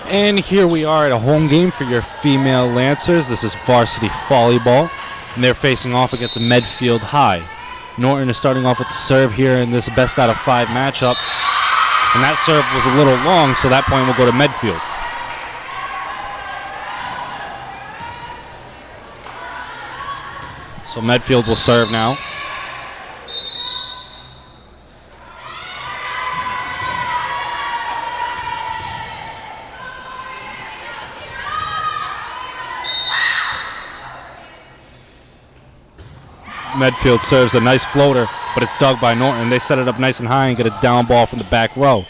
And here we are at a home game for your female Lancers. This is Varsity Volleyball, and they're facing off against Medfield High. Norton is starting off with the serve here in this best out of 5 matchup, and that serve was a little long, so that point will go to Medfield. So Medfield will serve now. Medfield serves a nice floater, but it's dug by Norton. They set it up nice and high and get a down ball from the back row.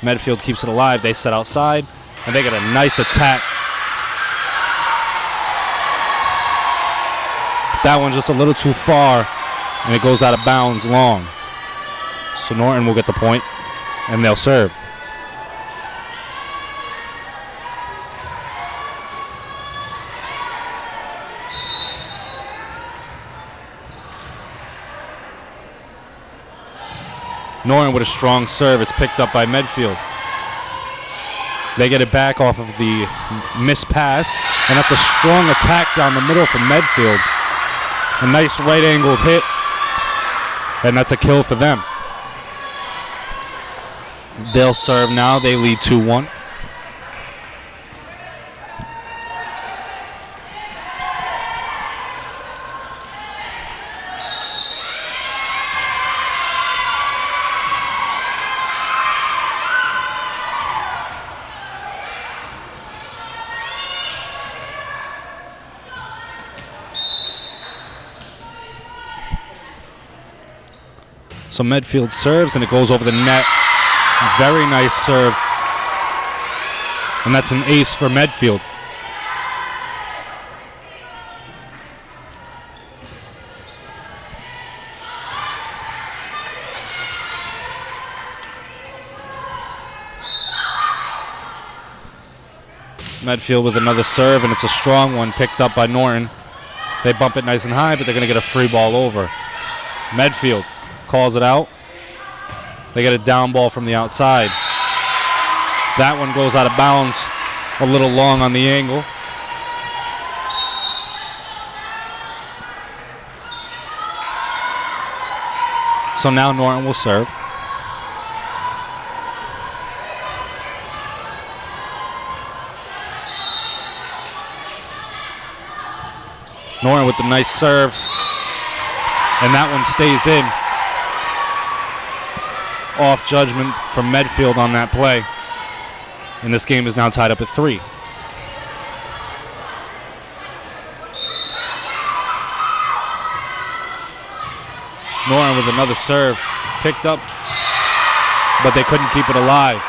Medfield keeps it alive. They set outside, and they get a nice attack. But that one's just a little too far, and it goes out of bounds long. So Norton will get the point, and they'll serve. Norton with a strong serve. It's picked up by Medfield. They get it back off of the missed pass, and that's a strong attack down the middle from Medfield. A nice right-angled hit, and that's a kill for them. They'll serve now. They lead 2-1. So Medfield serves, and it goes over the net. Very nice serve. And that's an ace for Medfield. Medfield with another serve, and it's a strong one picked up by Norton. They bump it nice and high, but they're going to get a free ball over. Medfield calls it out. They get a down ball from the outside. That one goes out of bounds, a little long on the angle. So now Norton will serve. Norton with the nice serve, and that one stays in. Off judgment from Medfield on that play. And this game is now tied up at 3. Norton with another serve. Picked up, but they couldn't keep it alive.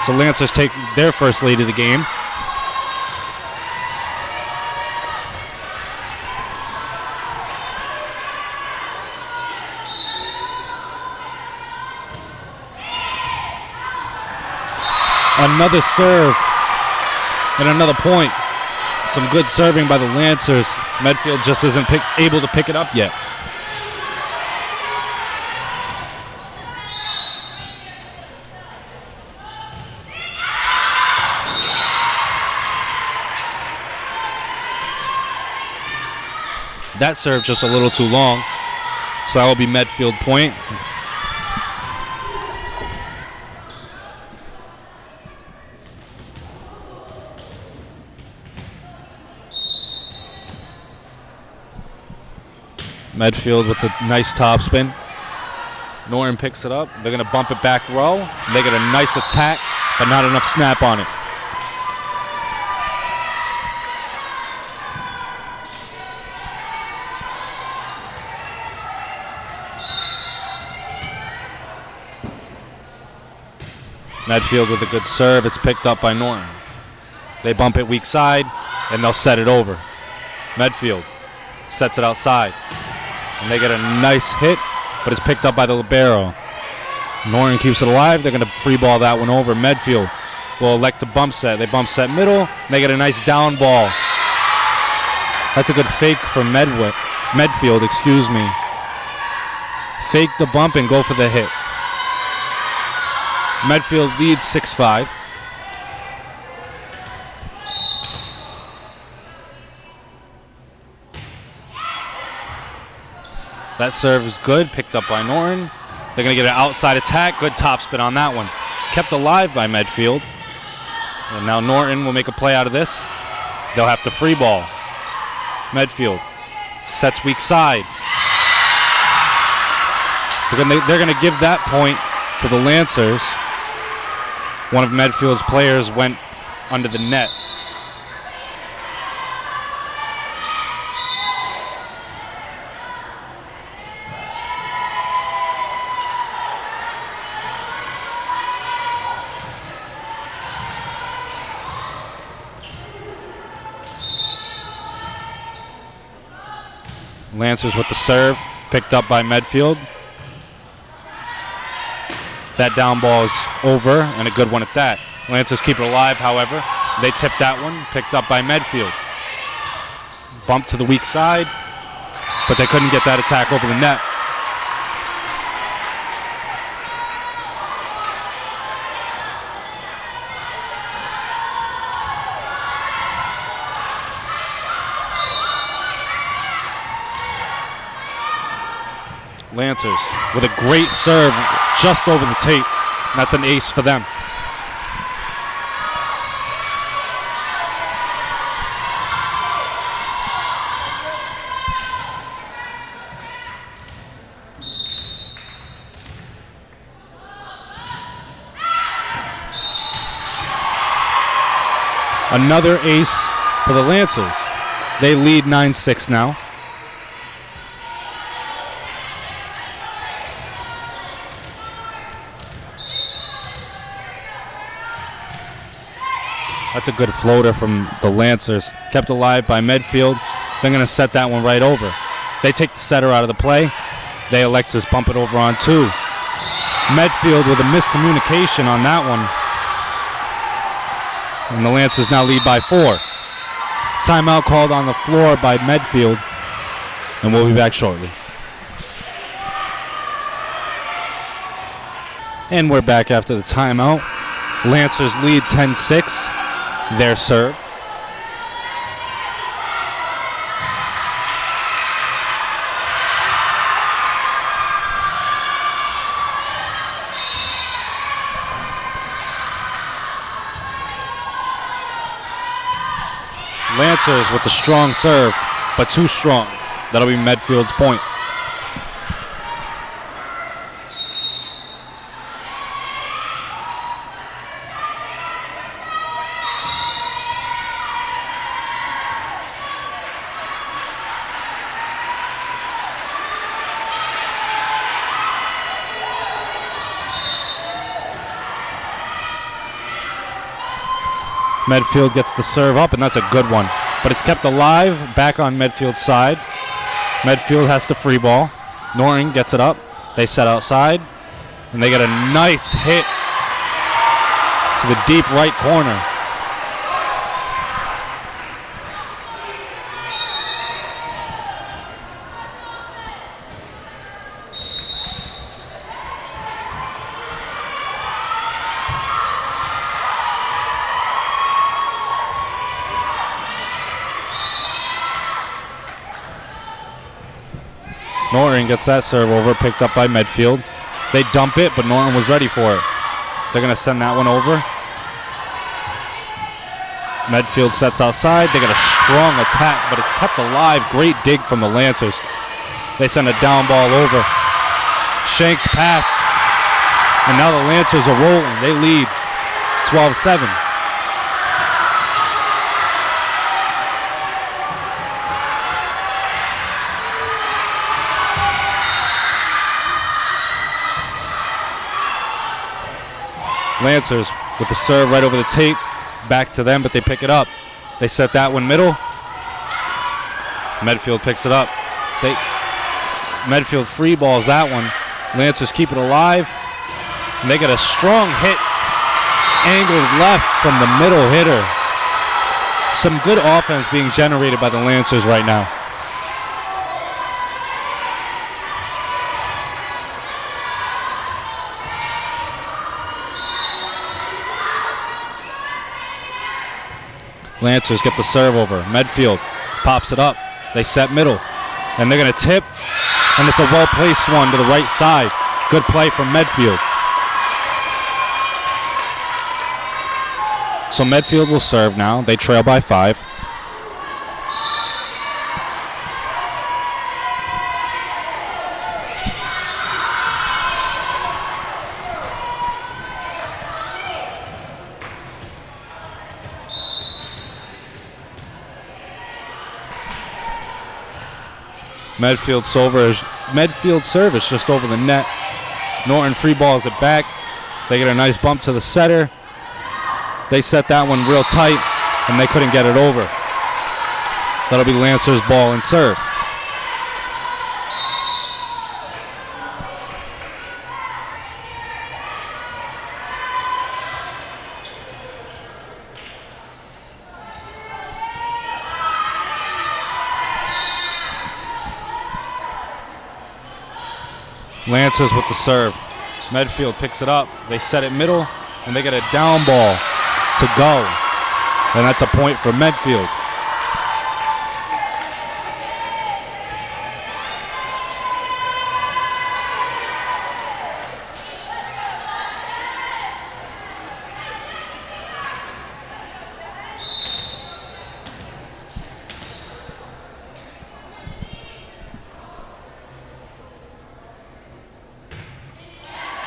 So Lancers take their first lead of the game. Another serve and another point. Some good serving by the Lancers. Medfield just isn't able to pick it up yet. That serve just a little too long, so that will be Medfield point. Medfield with a nice topspin. Norton picks it up. They're going to bump it back row. They get a nice attack, but not enough snap on it. Medfield with a good serve. It's picked up by Norton. They bump it weak side, and they'll set it over. Medfield sets it outside. And they get a nice hit, but it's picked up by the libero. Norton keeps it alive. They're going to free ball that one over. Medfield will elect to bump set. They bump set middle. And they get a nice down ball. That's a good fake from Medfield, excuse me. Fake the bump and go for the hit. Medfield leads 6-5. That serve is good, picked up by Norton. They're going to get an outside attack. Good topspin on that one. Kept alive by Medfield. And now Norton will make a play out of this. They'll have to free ball. Medfield sets weak side. They're going to give that point to the Lancers. One of Medfield's players went under the net. Lancers with the serve, picked up by Medfield. That down ball is over, and a good one at that. Lancers keep it alive, however. They tip that one, picked up by Medfield. Bump to the weak side, but they couldn't get that attack over the net. Lancers with a great serve just over the tape. That's an ace for them. Another ace for the Lancers. They lead 9-6 now. That's a good floater from the Lancers. Kept alive by Medfield. They're going to set that one right over. They take the setter out of the play. They elect to bump it over on two. Medfield with a miscommunication on that one. And the Lancers now lead by 4. Timeout called on the floor by Medfield. And we'll be back shortly. And we're back after the timeout. Lancers lead 10-6. Their serve. Lancers with the strong serve, but too strong. That'll be Medfield's point. Medfield gets the serve up, and that's a good one. But it's kept alive back on Medfield's side. Medfield has to free ball. Norton gets it up. They set outside, and they get a nice hit to the deep right corner. Norton gets that serve over, picked up by Medfield. They dump it, but Norton was ready for it. They're going to send that one over. Medfield sets outside. They get a strong attack, but it's kept alive. Great dig from the Lancers. They send a down ball over. Shanked pass. And now the Lancers are rolling. They lead 12-7. Lancers with the serve right over the tape. Back to them, but they pick it up. They set that one middle. Medfield picks it up. Medfield free balls that one. Lancers keep it alive. And they get a strong hit. Angled left from the middle hitter. Some good offense being generated by the Lancers right now. Lancers get the serve over. Medfield pops it up. They set middle. And they're going to tip. And it's a well-placed one to the right side. Good play from Medfield. So Medfield will serve now. They trail by 5. Medfield serve is just over the net. Norton free balls it back. They get a nice bump to the setter. They set that one real tight, and they couldn't get it over. That'll be Lancer's ball and serve. Lancers with the serve. Medfield picks it up. They set it middle, and they get a down ball to go. And that's a point for Medfield.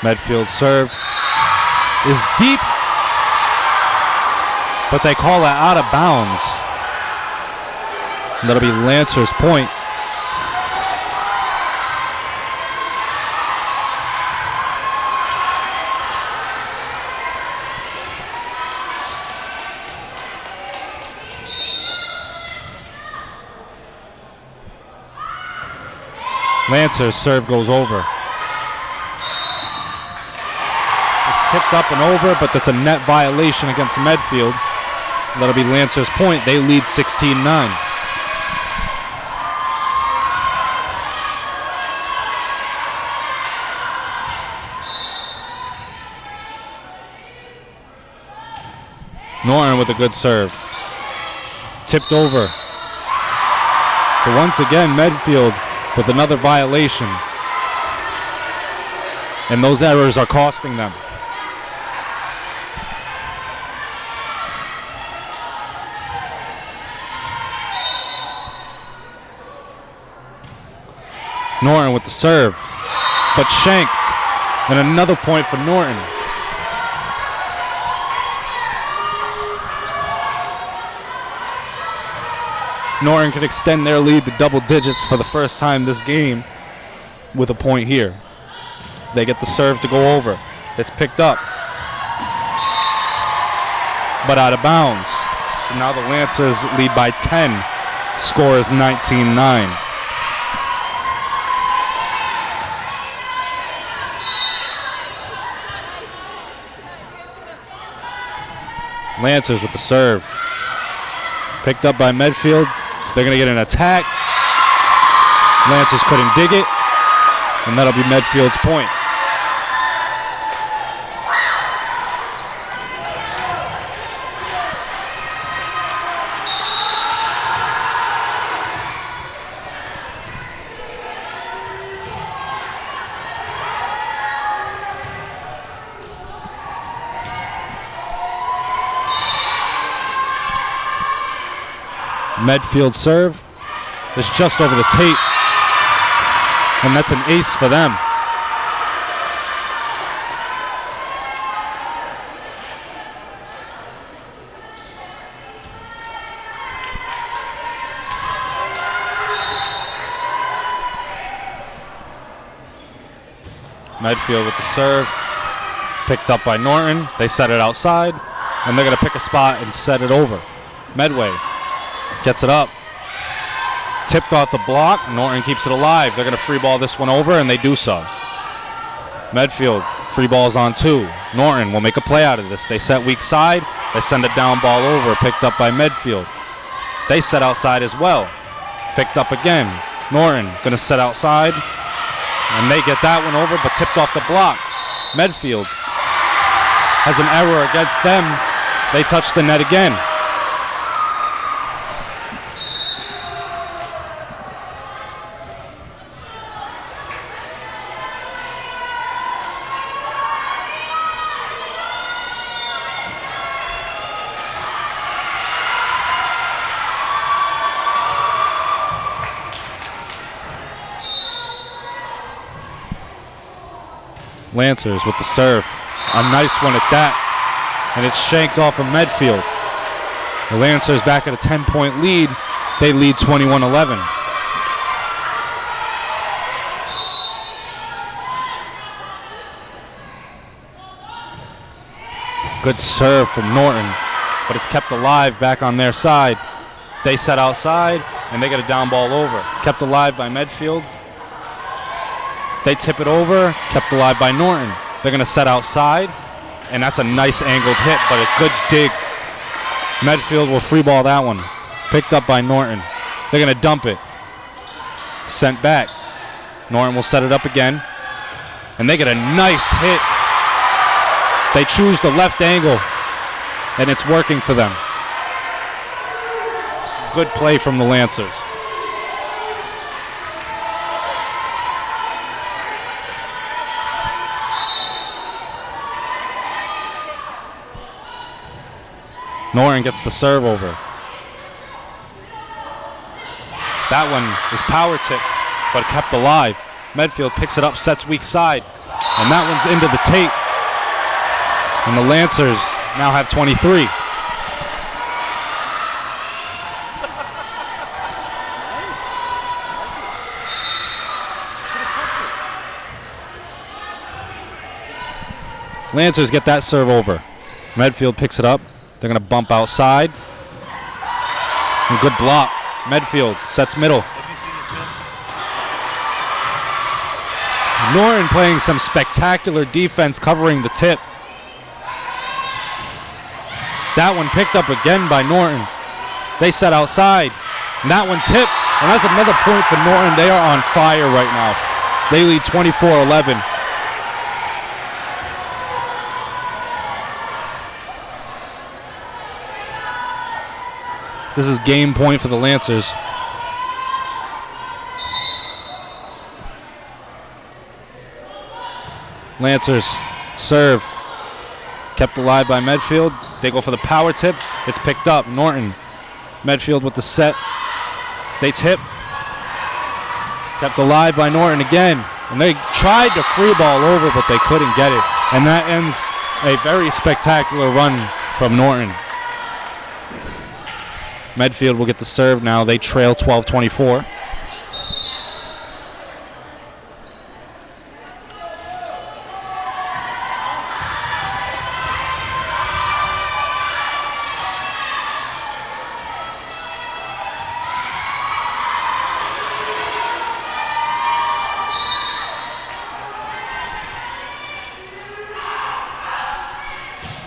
Medfield serve is deep, but they call it out of bounds. And that'll be Lancer's point. Lancer's serve goes over. Tipped up and over, but that's a net violation against Medfield. That'll be Lancer's point. They lead 16-9. Norton with a good serve. Tipped over. But once again, Medfield with another violation. And those errors are costing them. Norton with the serve, but shanked, and another point for Norton. Norton could extend their lead to double digits for the first time this game with a point here. They get the serve to go over. It's picked up, but out of bounds. So now the Lancers lead by 10. Score is 19-9. Lancers with the serve. Picked up by Medfield. They're going to get an attack. Lancers couldn't dig it. And that'll be Medfield's point. Medfield serve is just over the tape, and that's an ace for them. Medfield with the serve, picked up by Norton. They set it outside, and they're going to pick a spot and set it over. Medway gets it up. Tipped off the block. Norton keeps it alive. They're going to free ball this one over, and they do so. Medfield, free balls on 2. Norton will make a play out of this. They set weak side. They send a down ball over, picked up by Medfield. They set outside as well. Picked up again. Norton going to set outside, and they get that one over, but tipped off the block. Medfield has an error against them. They touch the net again. Lancers with the serve. A nice one at that. And it's shanked off of Medfield. The Lancers back at a 10-point lead. They lead 21-11. Good serve from Norton, but it's kept alive back on their side. They set outside, and they get a down ball over. Kept alive by Medfield. They tip it over, kept alive by Norton. They're going to set outside, and that's a nice angled hit, but a good dig. Medfield will free ball that one. Picked up by Norton. They're going to dump it. Sent back. Norton will set it up again, and they get a nice hit. They choose the left angle, and it's working for them. Good play from the Lancers. Norton gets the serve over. That one is power tipped, but kept alive. Medfield picks it up, sets weak side, and that one's into the tape. And the Lancers now have 23. Lancers get that serve over. Medfield picks it up. They're going to bump outside. And good block. Medfield sets middle. Norton playing some spectacular defense covering the tip. That one picked up again by Norton. They set outside. And that one tipped. And that's another point for Norton. They are on fire right now. They lead 24-11. This is game point for the Lancers. Lancers serve. Kept alive by Medfield. They go for the power tip. It's picked up. Norton. Medfield with the set. They tip. Kept alive by Norton again. And they tried to free ball over, but they couldn't get it. And that ends a very spectacular run from Norton. Medfield will get the serve now. They trail 12-24.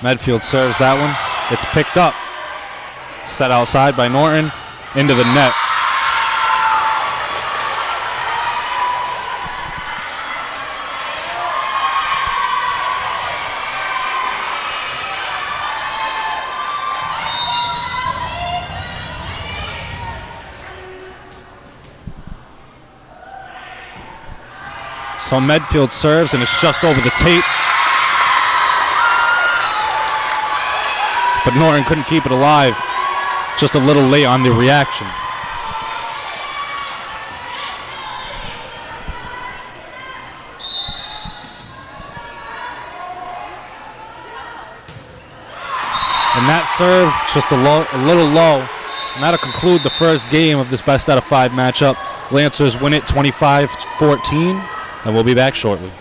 Medfield serves that one. It's picked up. Set outside by Norton. Into the net. So Medfield serves, and it's just over the tape. But Norton couldn't keep it alive. Just a little late on the reaction. And that serve, just a little low. And that'll conclude the first game of this best out of 5 matchup. Lancers win it 25-14, and we'll be back shortly.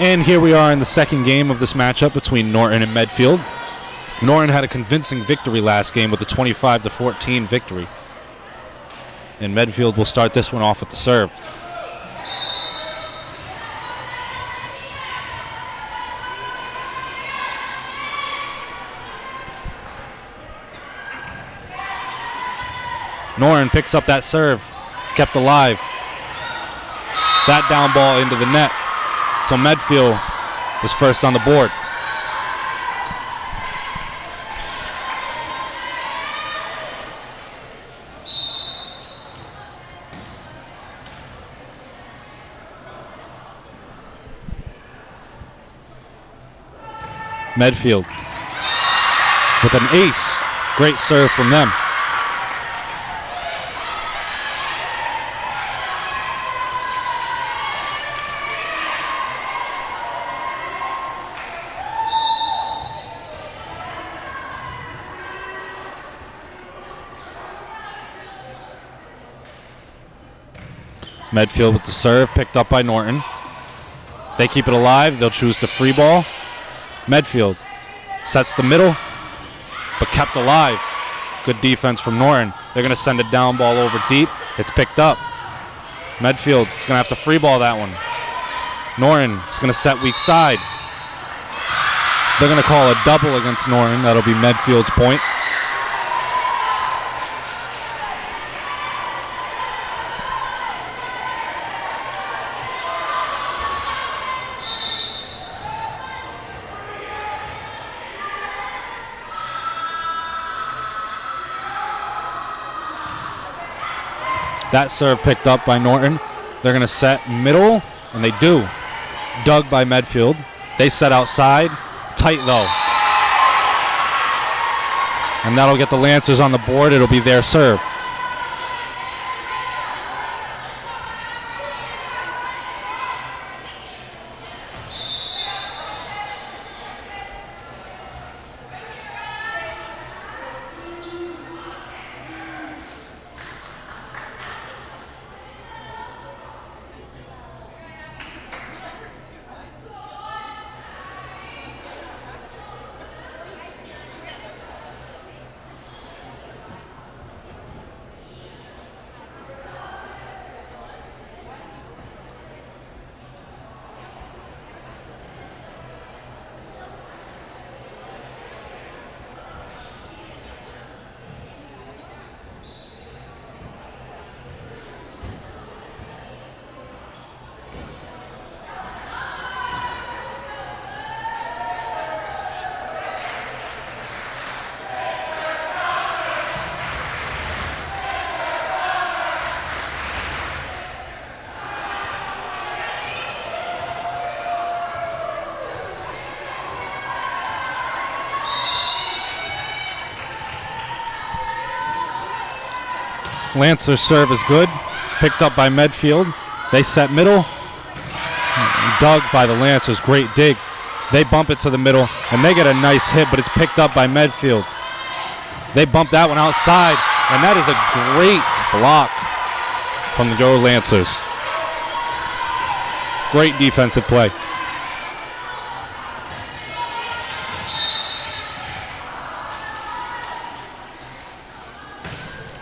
And here we are in the second game of this matchup between Norton and Medfield. Norton had a convincing victory last game with a 25-14 victory. And Medfield will start this one off with the serve. Norton picks up that serve. It's kept alive. That down ball into the net. So Medfield is first on the board. Medfield with an ace. Great serve from them. Medfield with the serve, picked up by Norton. They keep it alive. They'll choose to free ball. Medfield sets the middle, but kept alive. Good defense from Norton. They're going to send a down ball over deep. It's picked up. Medfield is going to have to free ball that one. Norton is going to set weak side. They're going to call a double against Norton. That'll be Medfield's point. That serve picked up by Norton. They're going to set middle, and they do. Dug by Medfield. They set outside. Tight, though. And that'll get the Lancers on the board. It'll be their serve. Lancer's serve is good. Picked up by Medfield. They set middle. Dug by the Lancers. Great dig. They bump it to the middle, and they get a nice hit, but it's picked up by Medfield. They bump that one outside, and that is a great block from the Lancers. Great defensive play.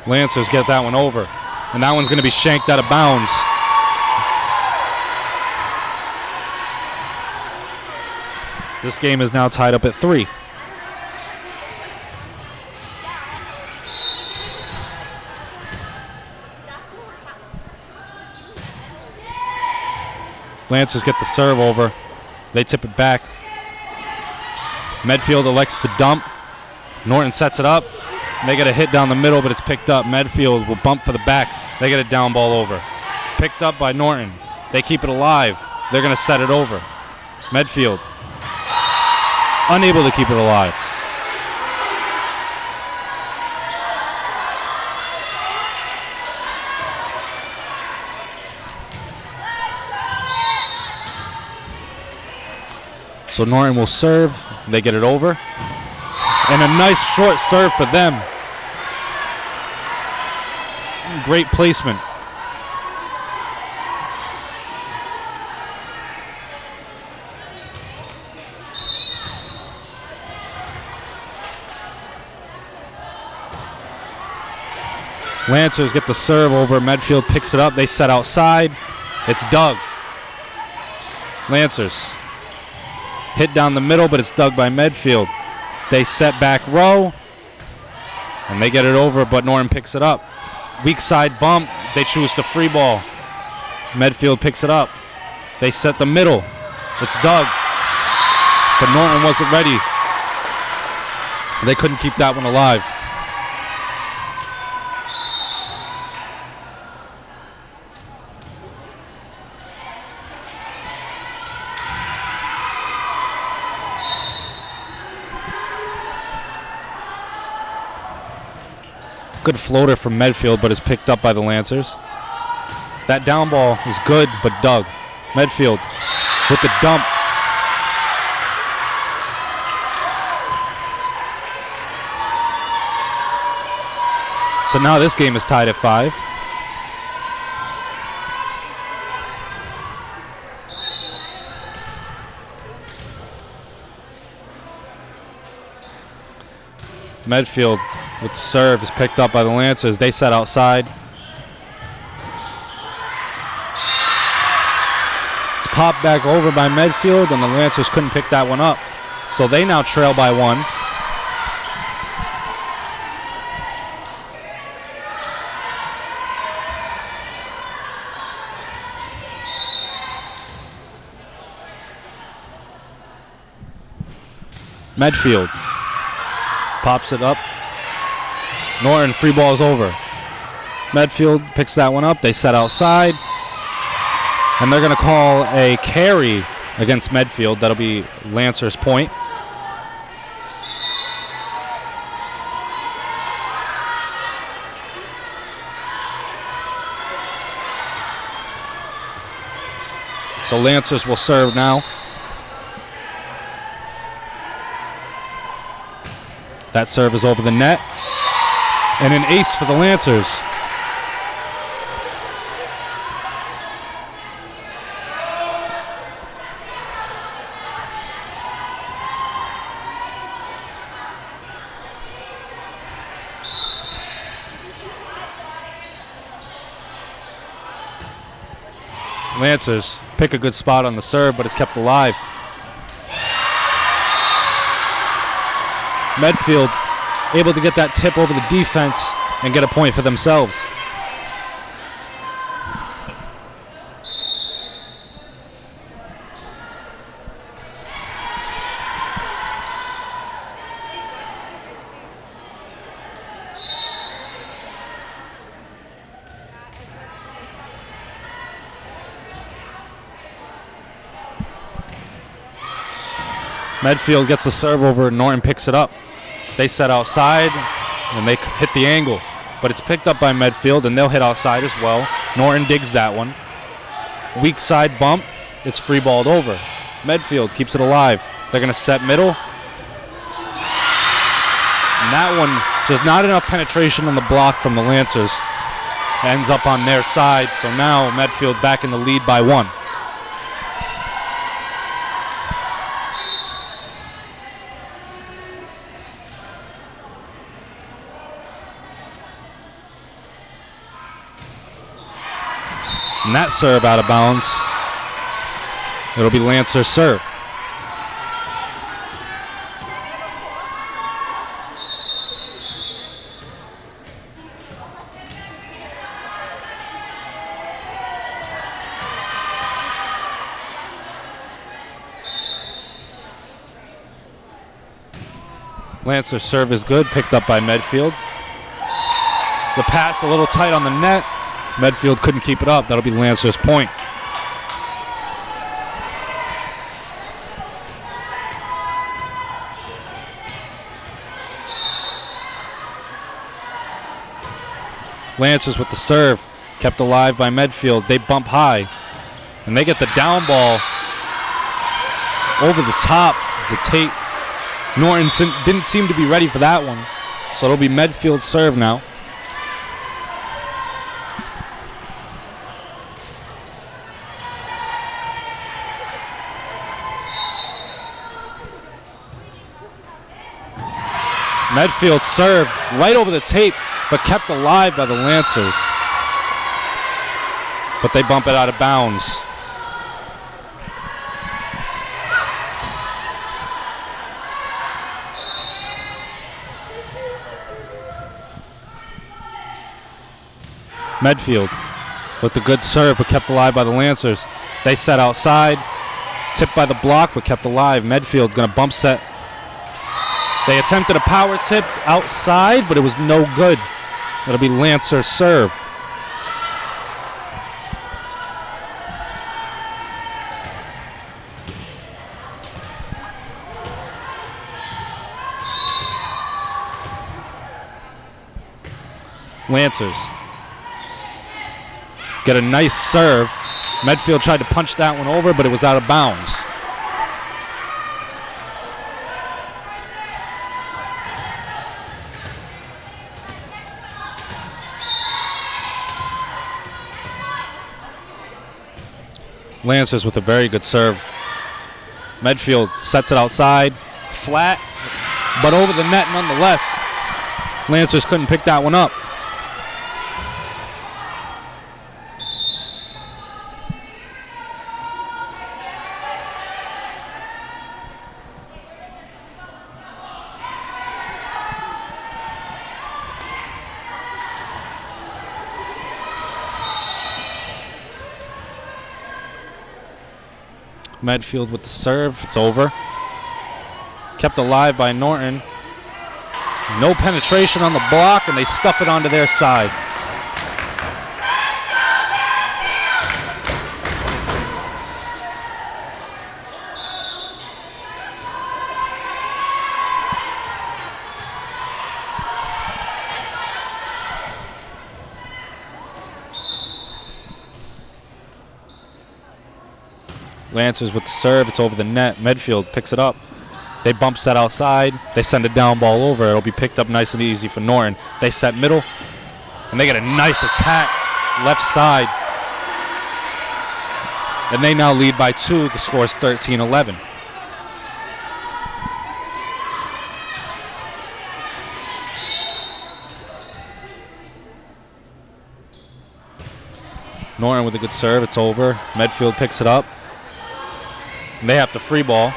Lancers get that one over, and that one's going to be shanked out of bounds. This game is now tied up at 3. Lancers get the serve over. They tip it back. Medfield elects to dump. Norton sets it up. They get a hit down the middle, but it's picked up. Medfield will bump for the back. They get a down ball over. Picked up by Norton. They keep it alive. They're going to set it over. Medfield unable to keep it alive. So Norton will serve. They get it over. And a nice short serve for them. Great placement. Lancers get the serve over. Medfield picks it up. They set outside. It's dug. Lancers hit down the middle, but it's dug by Medfield. They set back row, and they get it over, but Norton picks it up. Weak side bump. They choose to free ball. Medfield picks it up. They set the middle. It's dug, but Norton wasn't ready. They couldn't keep that one alive. Good floater from Medfield, but is picked up by the Lancers. That down ball is good, but dug. Medfield with the dump. So now this game is tied at 5. Medfield with the serve is picked up by the Lancers. They set outside. It's popped back over by Medfield, and the Lancers couldn't pick that one up. So they now trail by 1. Medfield pops it up. Norton, free ball is over. Medfield picks that one up. They set outside. And they're going to call a carry against Medfield. That'll be Lancers' point. So Lancers will serve now. That serve is over the net. And an ace for the Lancers. Lancers pick a good spot on the serve, but it's kept alive. Medfield able to get that tip over the defense and get a point for themselves. Medfield gets the serve over, Norton picks it up. They set outside, and they hit the angle. But it's picked up by Medfield, and they'll hit outside as well. Norton digs that one. Weak side bump. It's free balled over. Medfield keeps it alive. They're going to set middle. And that one, just not enough penetration on the block from the Lancers. Ends up on their side, so now Medfield back in the lead by 1. And that serve out of bounds. It'll be Lancer's serve. Lancer's serve is good, picked up by Medfield. The pass a little tight on the net. Medfield couldn't keep it up. That'll be Lancer's point. Lancers with the serve, kept alive by Medfield. They bump high, and they get the down ball over the top. The tape. Norton didn't seem to be ready for that one, so it'll be Medfield's serve now. Medfield serve right over the tape, but kept alive by the Lancers. But they bump it out of bounds. Medfield with the good serve, but kept alive by the Lancers. They set outside, tipped by the block, but kept alive. Medfield gonna bump set. They attempted a power tip outside, but it was no good. It'll be Lancer's serve. Lancers get a nice serve. Medfield tried to punch that one over, but it was out of bounds. Lancers with a very good serve. Medfield sets it outside, flat, but over the net nonetheless. Lancers couldn't pick that one up. Medfield with the serve. It's over. Kept alive by Norton. No penetration on the block, and they stuff it onto their side. Lancers with the serve. It's over the net. Medfield picks it up. They bump set outside. They send a down ball over. It'll be picked up nice and easy for Norton. They set middle, and they get a nice attack left side. And they now lead by 2. The score is 13-11. Norton with a good serve. It's over. Medfield picks it up. And they have to free ball.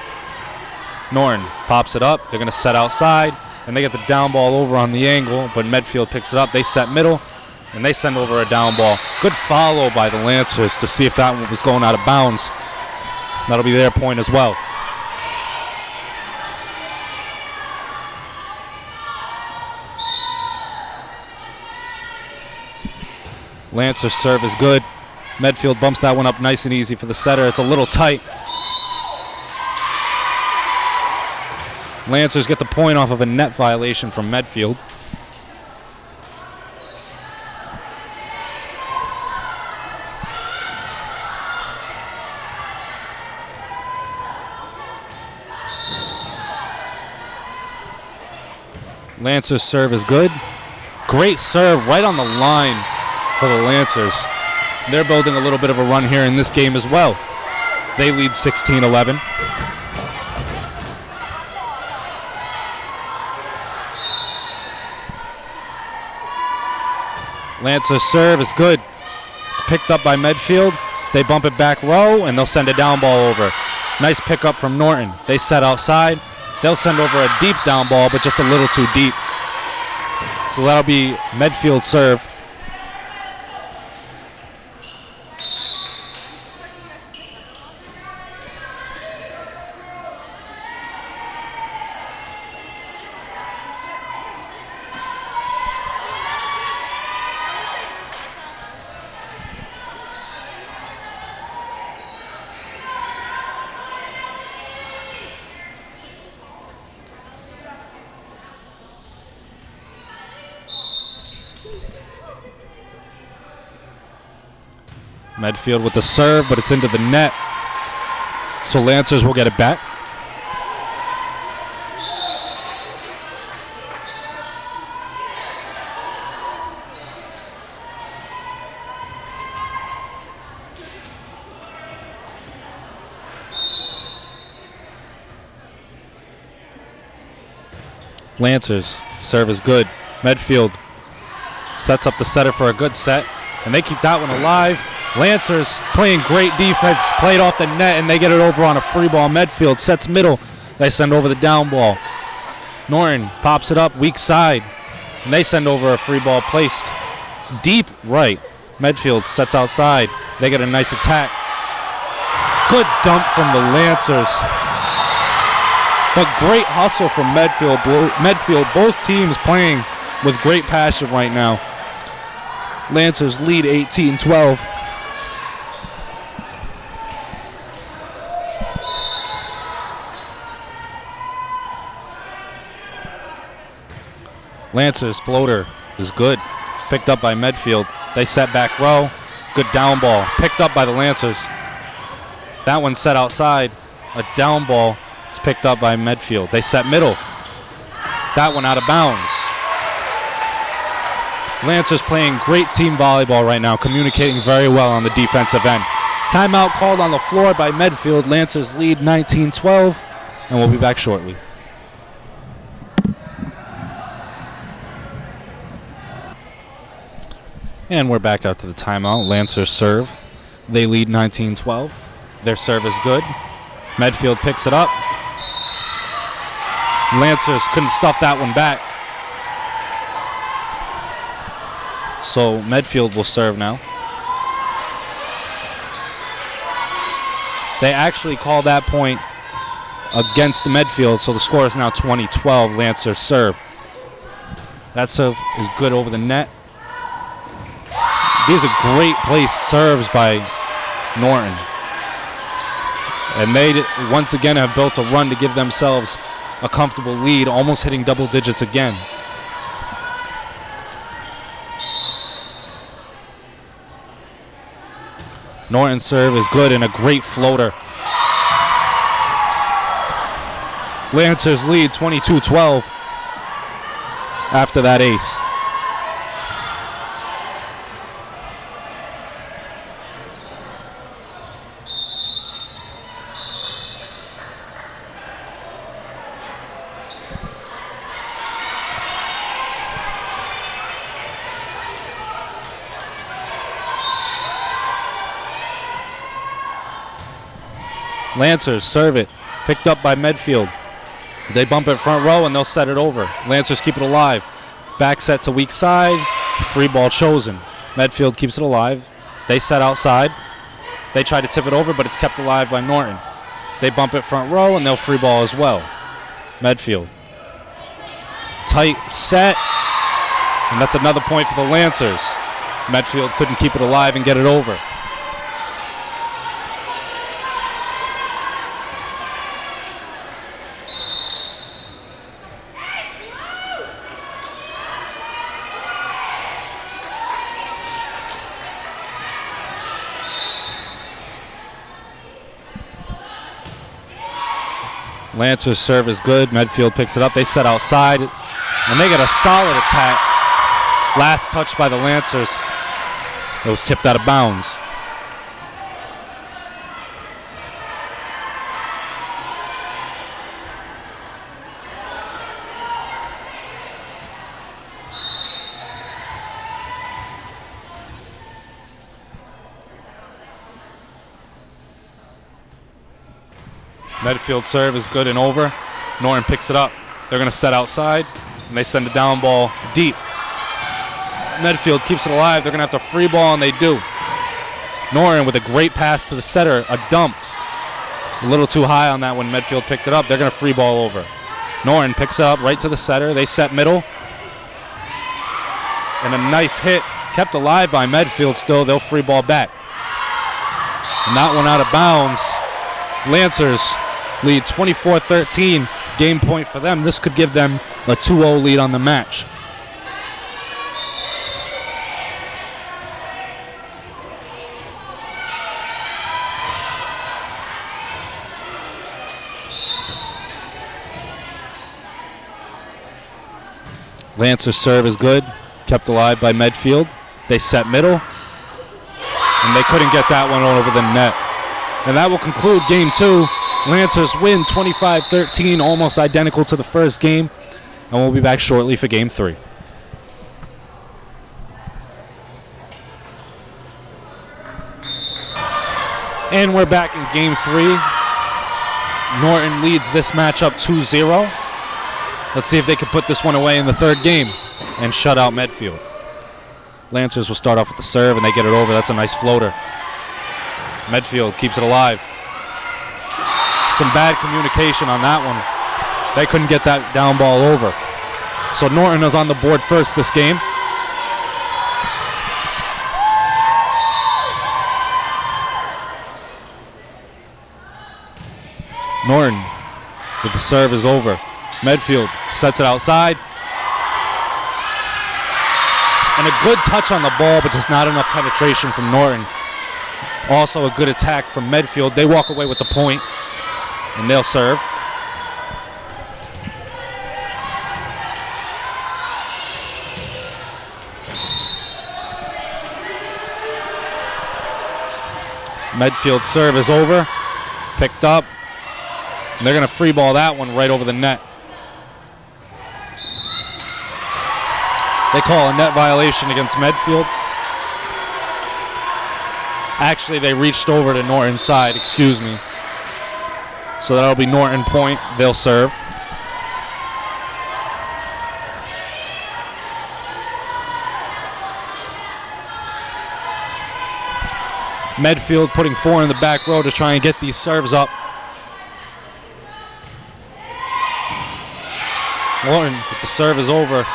Norton pops it up. They're going to set outside, and they get the down ball over on the angle, but Medfield picks it up. They set middle, and they send over a down ball. Good follow by the Lancers to see if that one was going out of bounds. That'll be their point as well. Lancers serve is good. Medfield bumps that one up nice and easy for the setter. It's a little tight. Lancers get the point off of a net violation from Medfield. Lancers serve is good. Great serve right on the line for the Lancers. They're building a little bit of a run here in this game as well. They lead 16-11. Lancers serve is good. It's picked up by Medfield. They bump it back row, and they'll send a down ball over. Nice pickup from Norton. They set outside. They'll send over a deep down ball, but just a little too deep. So that'll be Medfield serve. Medfield with the serve, but it's into the net. So Lancers will get it back. Lancers serve is good. Medfield sets up the setter for a good set, and they keep that one alive. Lancers playing great defense, played off the net, and they get it over on a free ball. Medfield sets middle. They send over the down ball. Norton pops it up, weak side, and they send over a free ball placed deep right. Medfield sets outside. They get a nice attack. Good dump from the Lancers. But great hustle from Medfield. Medfield, both teams playing with great passion right now. Lancers lead 18-12. Lancers floater is good. Picked up by Medfield. They set back row. Good down ball. Picked up by the Lancers. That one set outside. A down ball is picked up by Medfield. They set middle. That one out of bounds. Lancers playing great team volleyball right now, communicating very well on the defensive end. Timeout called on the floor by Medfield. Lancers lead 19-12, and we'll be back shortly. And we're back out to the timeout. Lancers serve. They lead 19-12. Their serve is good. Medfield picks it up. Lancers couldn't stuff that one back. So Medfield will serve now. They actually called that point against Medfield, so the score is now 20-12. Lancers serve. That serve is good over the net. These are great place serves by Norton. And they once again have built a run to give themselves a comfortable lead, almost hitting double digits again. Norton's serve is good and a great floater. Lancers lead 22-12 after that ace. Lancers serve it, picked up by Medfield. They bump it front row and they'll set it over. Lancers keep it alive. Back set to weak side, free ball chosen. Medfield keeps it alive. They set outside. They try to tip it over, but it's kept alive by Norton. They bump it front row and they'll free ball as well. Medfield. Tight set, and that's another point for the Lancers. Medfield couldn't keep it alive and get it over. Lancers serve is good. Medfield picks it up. They set outside, and they get a solid attack. Last touch by the Lancers. It was tipped out of bounds. Medfield serve is good and over. Norton picks it up. They're going to set outside, and they send a down ball deep. Medfield keeps it alive. They're going to have to free ball, and they do. Norton with a great pass to the setter, a dump. A little too high on that when Medfield picked it up. They're going to free ball over. Norton picks it up right to the setter. They set middle. And a nice hit, kept alive by Medfield still. They'll free ball back. And that one out of bounds. Lancers lead 24-13. Game point for them. This could give them a 2-0 lead on the match. Lancers serve is good. Kept alive by Medfield. They set middle. And they couldn't get that one over the net. And that will conclude game 2. Lancers win 25-13, almost identical to the first game. And we'll be back shortly for game 3. And we're back in game 3. Norton leads this matchup 2-0. Let's see if they can put this one away in the third game and shut out Medfield. Lancers will start off with the serve, and they get it over. That's a nice floater. Medfield keeps it alive. Some bad communication on that one. They couldn't get that down ball over. So Norton is on the board first this game. Norton with the serve is over. Medfield sets it outside. And a good touch on the ball, but just not enough penetration from Norton. Also a good attack from Medfield. They walk away with the point, and they'll serve. Medfield serve is over. Picked up. And they're going to free ball that one right over the net. They call a net violation against Medfield. Actually, they reached over to Norton's side, excuse me. So that'll be Norton point. They'll serve. Medfield putting 4 in the back row to try and get these serves up. Norton with the serve is over.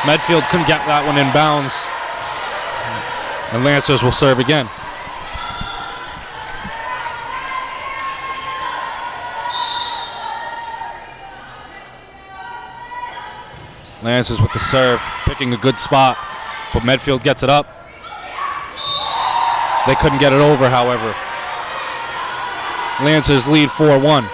Medfield couldn't get that one in bounds. And Lancers will serve again. Lancers with the serve, picking a good spot, but Medfield gets it up. They couldn't get it over, however. Lancers lead 4-1.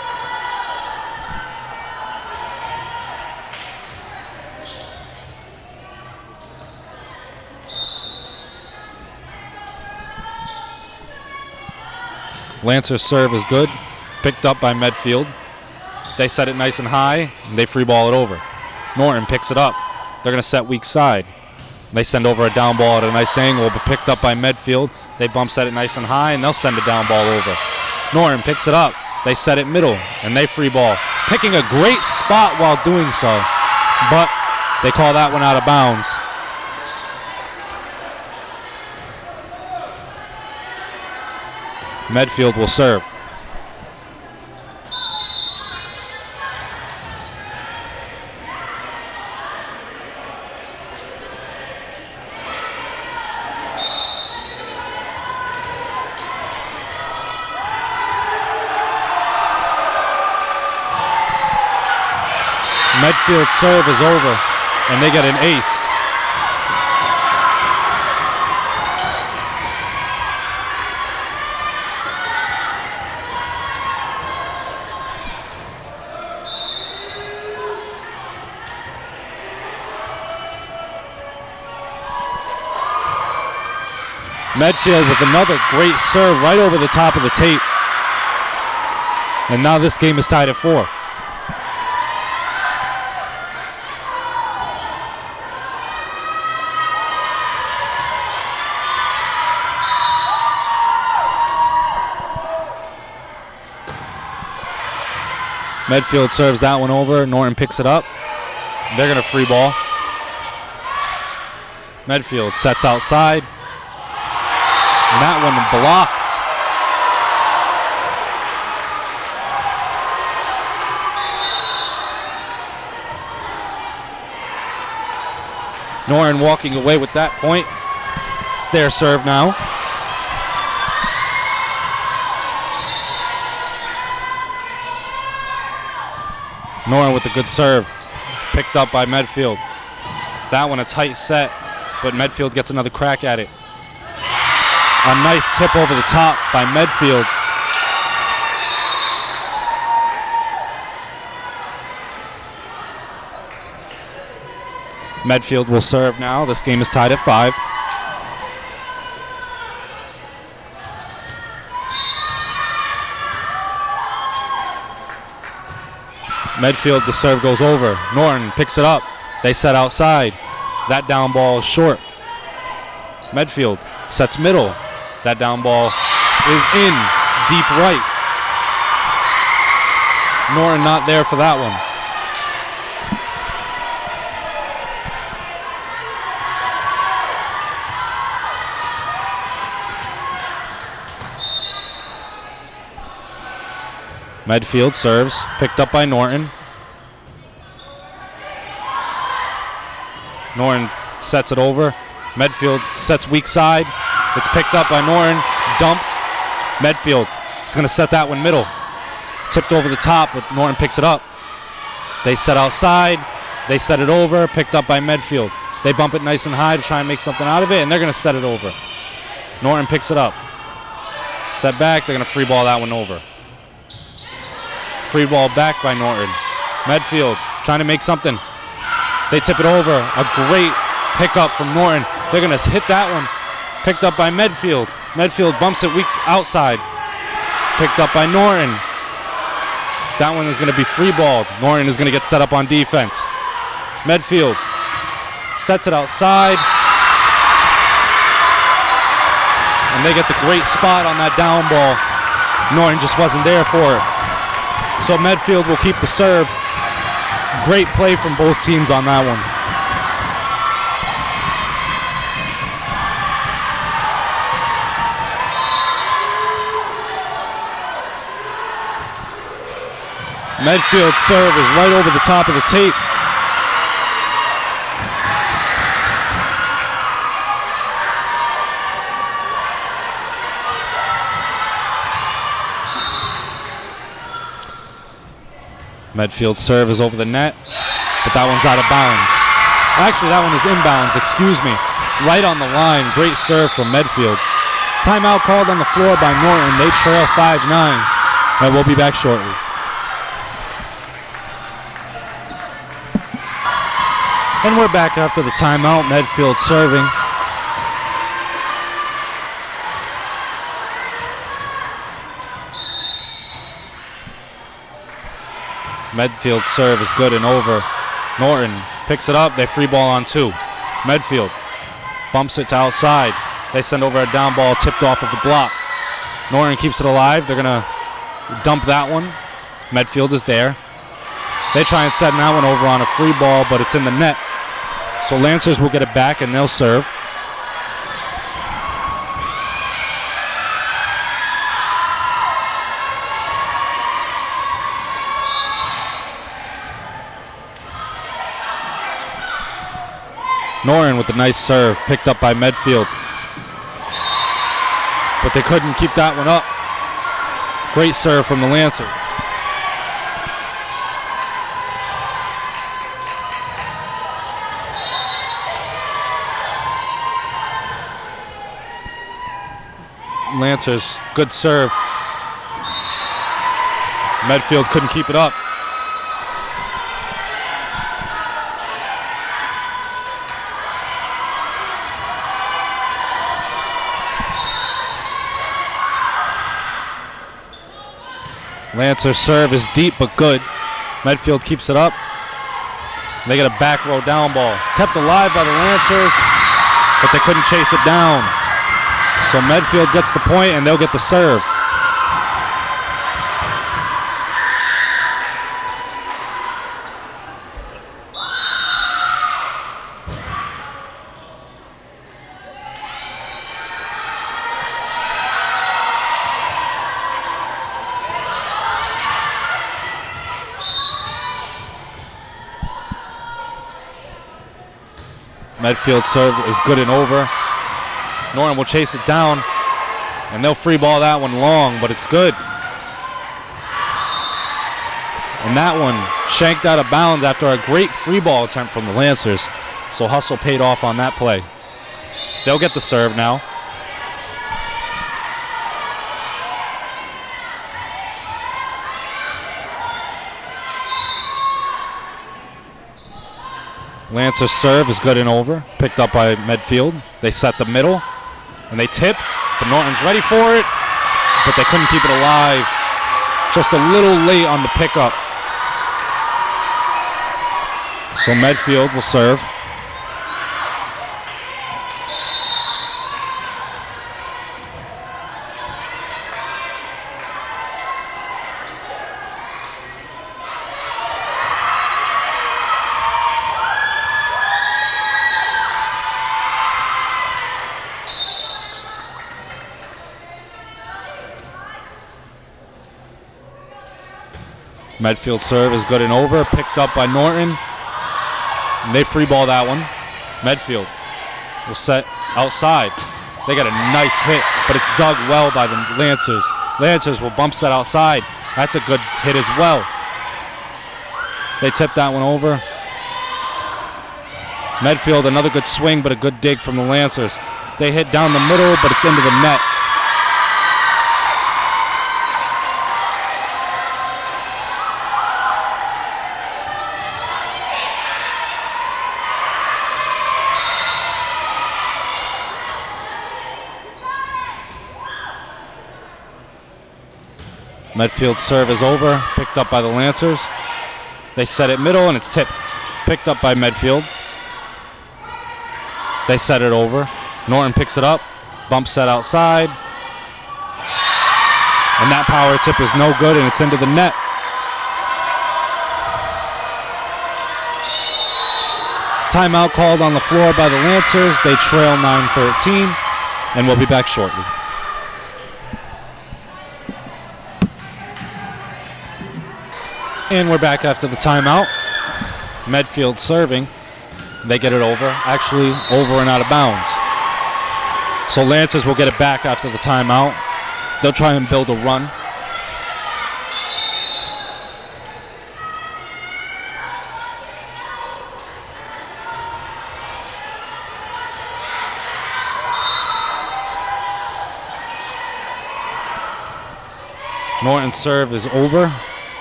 Lancers serve is good, picked up by Medfield. They set it nice and high, and they free ball it over. Norton picks it up. They're going to set weak side. They send over a down ball at a nice angle, but picked up by Medfield. They bump set it nice and high, and they'll send a down ball over. Norton picks it up. They set it middle, and they free ball. Picking a great spot while doing so, but they call that one out of bounds. Medfield will serve. Medfield's serve is over, and they get an ace. Medfield with another great serve right over the top of the tape. And now this game is tied at 4. Medfield serves that one over. Norton picks it up. They're going to free ball. Medfield sets outside. And that one blocked. Norton walking away with that point. It's their serve now. Norton with a good serve. Picked up by Medfield. That one a tight set, but Medfield gets another crack at it. A nice tip over the top by Medfield. Medfield will serve now. This game is tied at 5. Medfield, the serve goes over. Norton picks it up. They set outside. That down ball is short. Medfield sets middle. That down ball is in deep right. Norton not there for that one. Medfield serves, picked up by Norton. Norton sets it over. Medfield sets weak side. It's picked up by Norton, dumped. Medfield is going to set that one middle. Tipped over the top, but Norton picks it up. They set outside. They set it over, picked up by Medfield. They bump it nice and high to try and make something out of it, and they're going to set it over. Norton picks it up. Set back, they're going to free ball that one over. Free ball back by Norton. Medfield trying to make something. They tip it over. A great pickup from Norton. They're going to hit that one. Picked up by Medfield. Medfield bumps it weak outside. Picked up by Norton. That one is going to be free balled. Norton is going to get set up on defense. Medfield sets it outside. they get the great spot on that down ball. Norton just wasn't there for it. So Medfield will keep the serve. Great play from both teams on that one. Medfield serve is right over the top of the tape. Medfield serve is over the net, but that one's out of bounds. Actually, that one is inbounds, excuse me. Right on the line, great serve from Medfield. Timeout called on the floor by Norton. They trail 5-9, and we'll be back shortly. And we're back after the timeout. Medfield serving. Medfield serve is good and over. Norton picks it up. They free ball on two. Medfield bumps it to outside. They send over a down ball tipped off of the block. Norton keeps it alive. They're going to dump that one. Medfield is there. They try and send that one over on a free ball, but it's in the net. So Lancers will get it back and they'll serve. Norton with a nice serve, picked up by Medfield. But they couldn't keep that one up. Great serve from the Lancers. Lancers, good serve. Medfield couldn't keep it up. Lancers serve is deep but good. Medfield keeps it up. They get a back row down ball. Kept alive by the Lancers, but they couldn't chase it down. So Medfield gets the point and they'll get the serve. Medfield serve is good and over. Norton will chase it down, and they'll free ball that one long, but it's good. And that one shanked out of bounds after a great free ball attempt from the Lancers. So hustle paid off on that play. They'll get the serve now. Lancers serve is good and over, picked up by Medfield. They set the middle, and they tip, but Norton's ready for it, but they couldn't keep it alive. Just a little late on the pickup. So Medfield will serve. Medfield serve is good and over, picked up by Norton. And they free ball that one. Medfield will set outside. They got a nice hit, but it's dug well by the Lancers. Lancers will bump set outside. That's a good hit as well. They tip that one over. Medfield, another good swing, but a good dig from the Lancers. They hit down the middle, but it's into the net. Medfield serve is over, picked up by the Lancers. They set it middle and it's tipped. Picked up by Medfield. They set it over. Norton picks it up. Bump set outside. And that power tip is no good, and it's into the net. Timeout called on the floor by the Lancers. They trail 9-13, and we'll be back shortly. And we're back after the timeout. Medfield serving. They get it over. Actually, over and out of bounds. So Lancers will get it back after the timeout. They'll try and build a run. Norton's serve is over.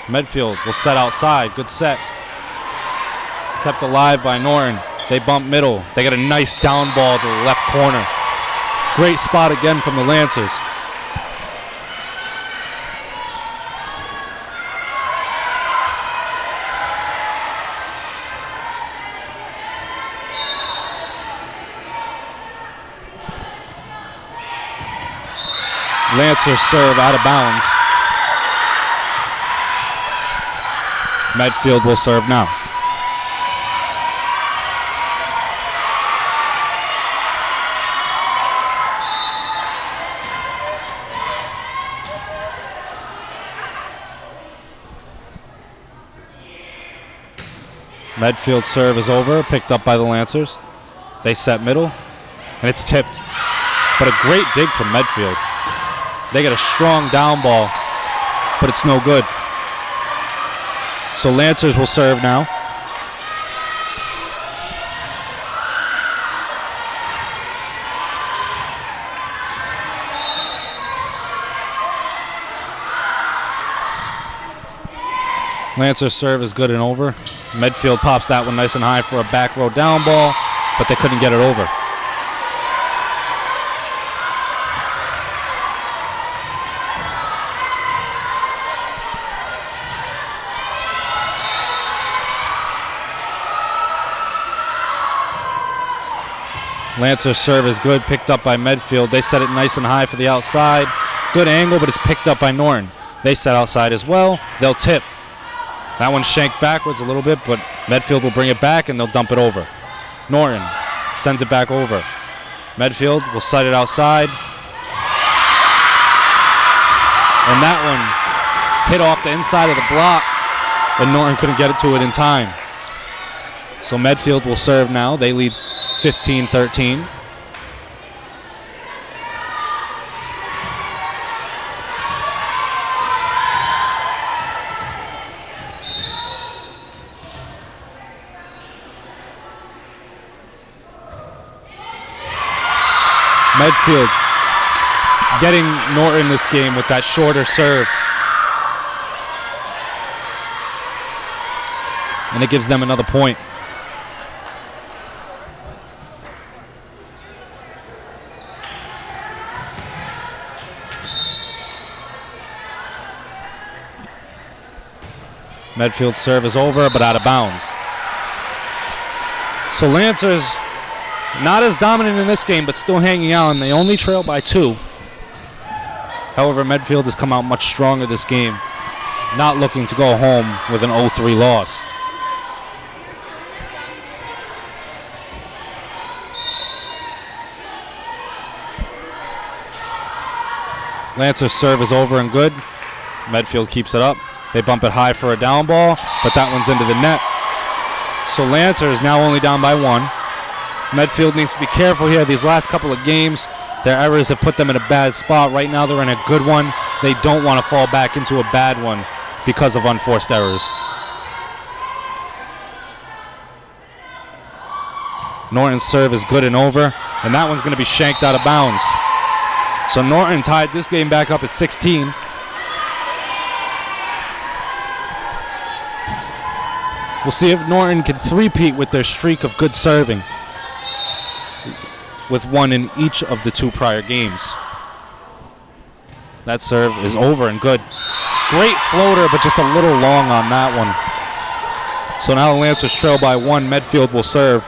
Medfield will set outside. Good set. It's kept alive by Norton. They bump middle. They get a nice down ball to the left corner. Great spot again from the Lancers. Lancers serve out of bounds. Medfield will serve now. Medfield serve is over, picked up by the Lancers. They set middle, and it's tipped. But a great dig from Medfield. They get a strong down ball, but it's no good. So Lancers will serve now. Lancers serve is good and over. Medfield pops that one nice and high for a back row down ball, but they couldn't get it over. Lancers serve is good, picked up by Medfield. They set it nice and high for the outside. Good angle, but it's picked up by Norton. They set outside as well. They'll tip. That one's shanked backwards a little bit, but Medfield will bring it back and they'll dump it over. Norton sends it back over. Medfield will set it outside. And that one hit off the inside of the block, and Norton couldn't get it to it in time. So Medfield will serve now. They lead 15-13. Medfield getting Norton this game with that shorter serve. And it gives them another point. Medfield's serve is over, but out of bounds. So Lancers not as dominant in this game, but still hanging out, and they only trail by 2. However, Medfield has come out much stronger this game, not looking to go home with an 0-3 loss. Lancers serve is over and good. Medfield keeps it up. They bump it high for a down ball, but that one's into the net. So Lancers now only down by 1. Medfield needs to be careful here. These last couple of games, their errors have put them in a bad spot. Right now they're in a good one. They don't want to fall back into a bad one because of unforced errors. Norton's serve is good and over, and that one's going to be shanked out of bounds. So Norton tied this game back up at 16. We'll see if Norton can three-peat with their streak of good serving, with one in each of the 2 prior games. That serve is over and good. Great floater, but just a little long on that one. So now the Lancers trail by 1. Medfield will serve.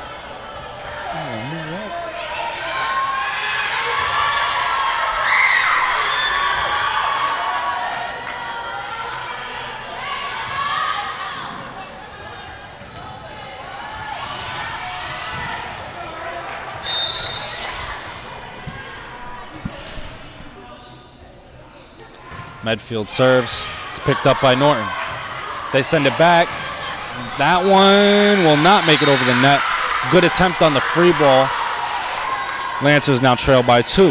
Medfield serves. It's picked up by Norton. They send it back. That one will not make it over the net. Good attempt on the free ball. Lancers now trail by 2.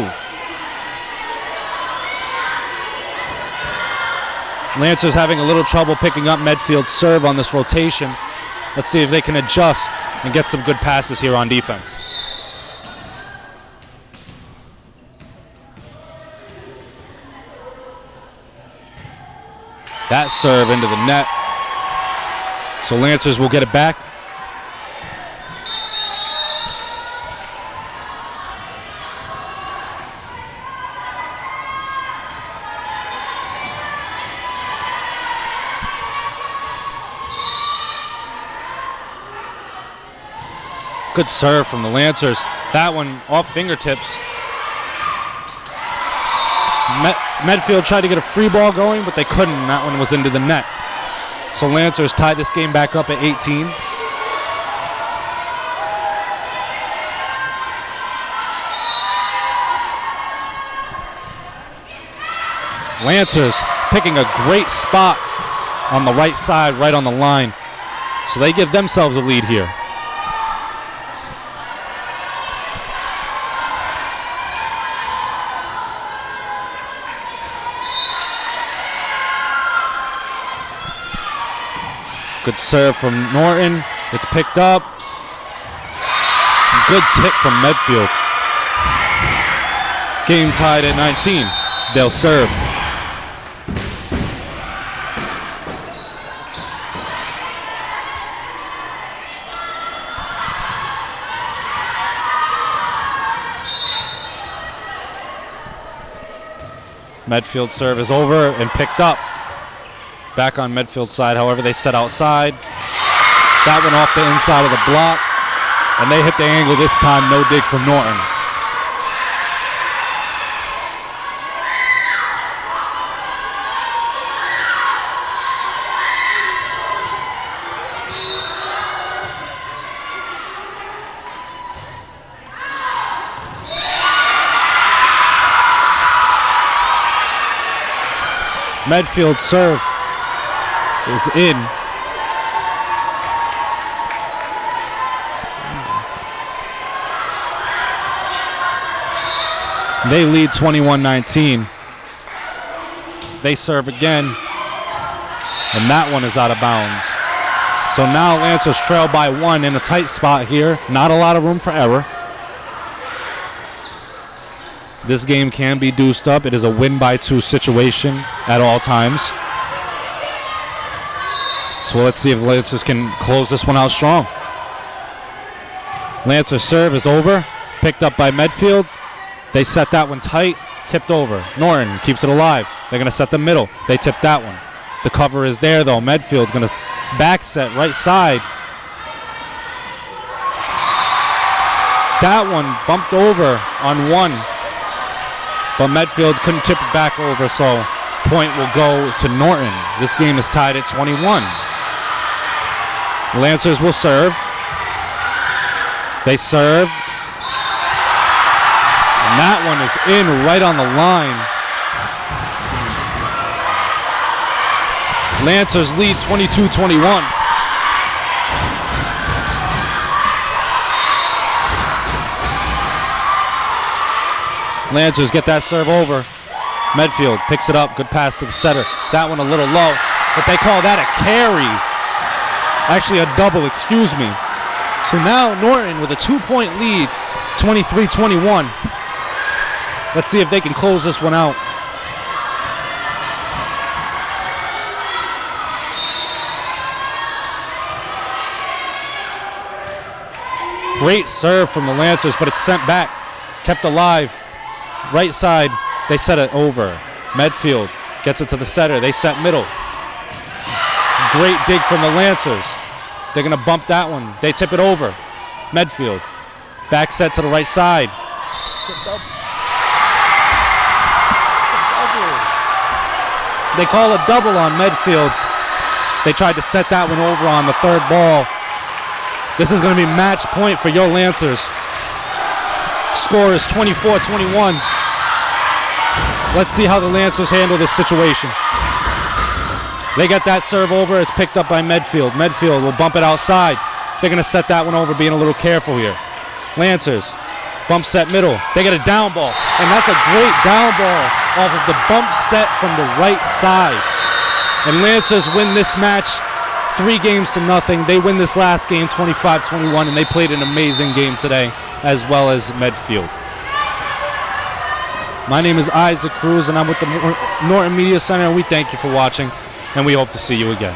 Lancers having a little trouble picking up Medfield's serve on this rotation. Let's see if they can adjust and get some good passes here on defense. That serve into the net. So Lancers will get it back. Good serve from the Lancers. That one off fingertips. Medfield tried to get a free ball going, but they couldn't. That one was into the net. So Lancers tied this game back up at 18. Lancers picking a great spot on the right side, right on the line. So they give themselves a lead here. Good serve from Norton. It's picked up. Good tip from Medfield. Game tied at 19. They'll serve. Medfield serve is over and picked up. Back on Medfield's side, however, they set outside. That one off the inside of the block. And they hit the angle this time, no dig from Norton. Medfield serve is in. They lead 21-19. They serve again, and that one is out of bounds. So now Lancers trail by 1 in a tight spot here. Not a lot of room for error. This game can be deuced up. It is a win by 2 situation at all times. So let's see if the Lancers can close this one out strong. Lancers serve is over. Picked up by Medfield. They set that one tight. Tipped over. Norton keeps it alive. They're going to set the middle. They tip that one. The cover is there, though. Medfield's going to back set right side. That one bumped over on 1. But Medfield couldn't tip it back over, so point will go to Norton. This game is tied at 21. Lancers will serve. They serve. And that one is in right on the line. Lancers lead 22-21. Lancers get that serve over. Medfield picks it up. Good pass to the setter. That one a little low, but they call that a carry. Actually a double, excuse me. So now Norton with a 2-point lead, 23-21. Let's see if they can close this one out. Great serve from the Lancers, but it's sent back. Kept alive. Right side, they set it over. Medfield gets it to the setter. They set middle. Great dig from the Lancers. They're going to bump that one. They tip it over. Medfield. Back set to the right side. It's a double. They call a double on Medfield. They tried to set that one over on the third ball. This is going to be match point for your Lancers. Score is 24-21. Let's see how the Lancers handle this situation. They got that serve over. It's picked up by Medfield. Medfield will bump it outside. They're going to set that one over, being a little careful here. Lancers, bump set middle. They get a down ball, and that's a great down ball off of the bump set from the right side. And Lancers win this match 3-0. They win this last game 25-21, and they played an amazing game today, as well as Medfield. My name is Isaac Cruz, and I'm with the Norton Media Center, and we thank you for watching, and we hope to see you again.